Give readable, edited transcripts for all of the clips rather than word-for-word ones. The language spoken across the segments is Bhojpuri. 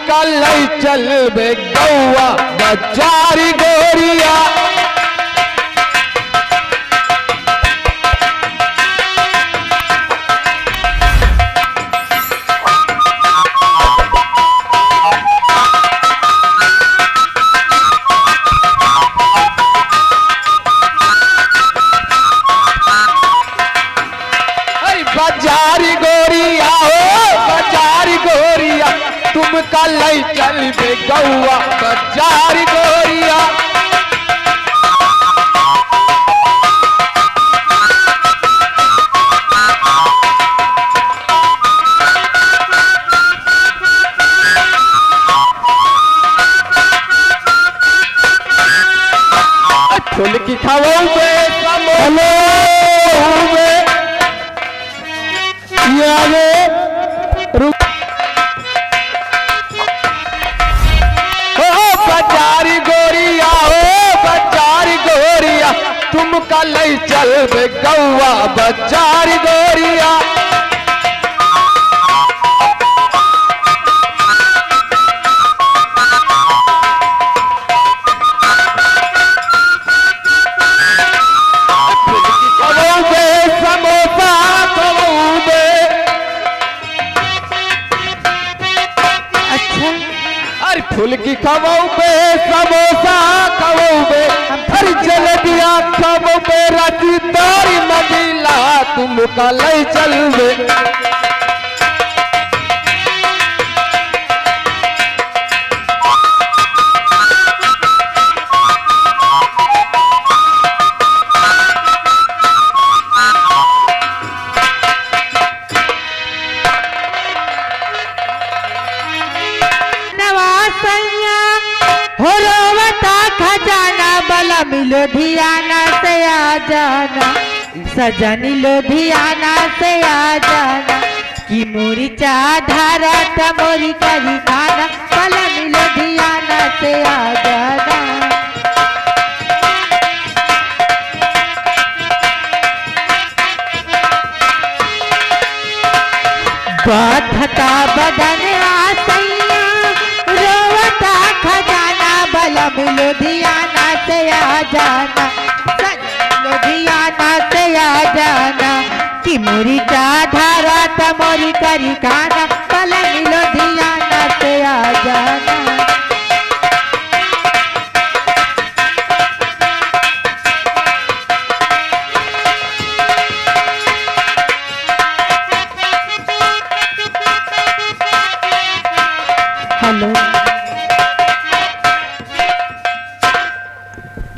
तुमका लई चलबे गौआ बचारी गोरिया। बजारी गोरिया हो बजारी गोरिया तुमका लई चलबे गौआ बजारी गोरिया। फुलकी खवौबे समोले बचारी गोरिया हो बचारी गोरिया तुमका लई चलबे गौआ बचारी गोरिया। खवौबे समोसा खवौबे अरे फुलकी खवौबे समोसा खवौबे अरे जलेबिया खवौबे रसदारी मदिला तुमका लई चलबे। लुधियाना से आ जाना सजनी लुधियाना से आ जाना कि मोरी चाधारा मोरी करी खाना पलम लुधियाना से आ जाना। बाधता बदन आसैया रोवता खजाना बलम लुधियाना से आ जाना लुधियाना से आ जाना कि मोरी चाधारा मोरी करी खाना पलंग लुधियाना से आ जाना।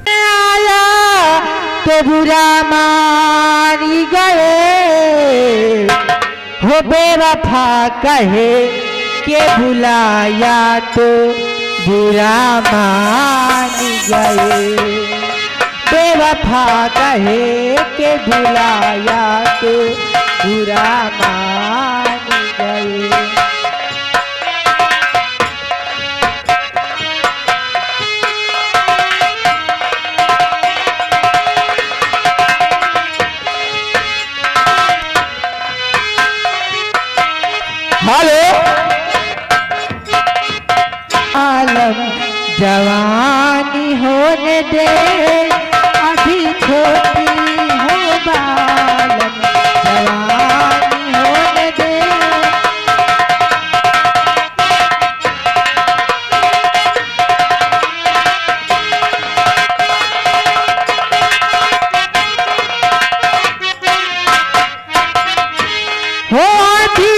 हेलो तो बुरा मानी गए हो बेवफा कहे के भुलाया तो बुरा मानी गए बेवफा कहे के भुलाया तो बुरा मानी गए। हेलो आलम जवानी होने दे अभी छोटी हो बालम जवानी होने दे। हो अभी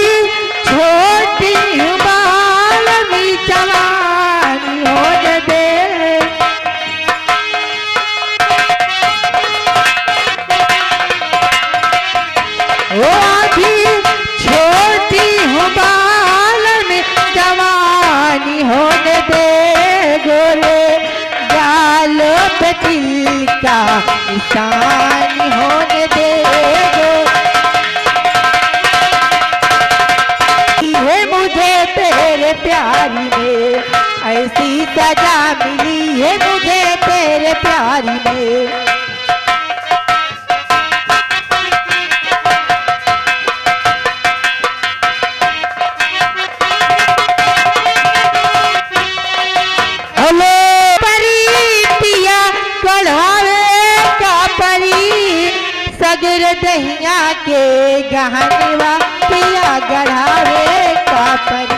छोटी बालमी जवानी होने दे। ओ अभी छोटी बालमी जवानी होने दे गोरे गालों पे तिल का निशानी होने दे तेरे प्यारी में ऐसी सजा मिली है मुझे तेरे प्यारी में। सगर दहिया के गहनवा पिया गढ़ावे का पर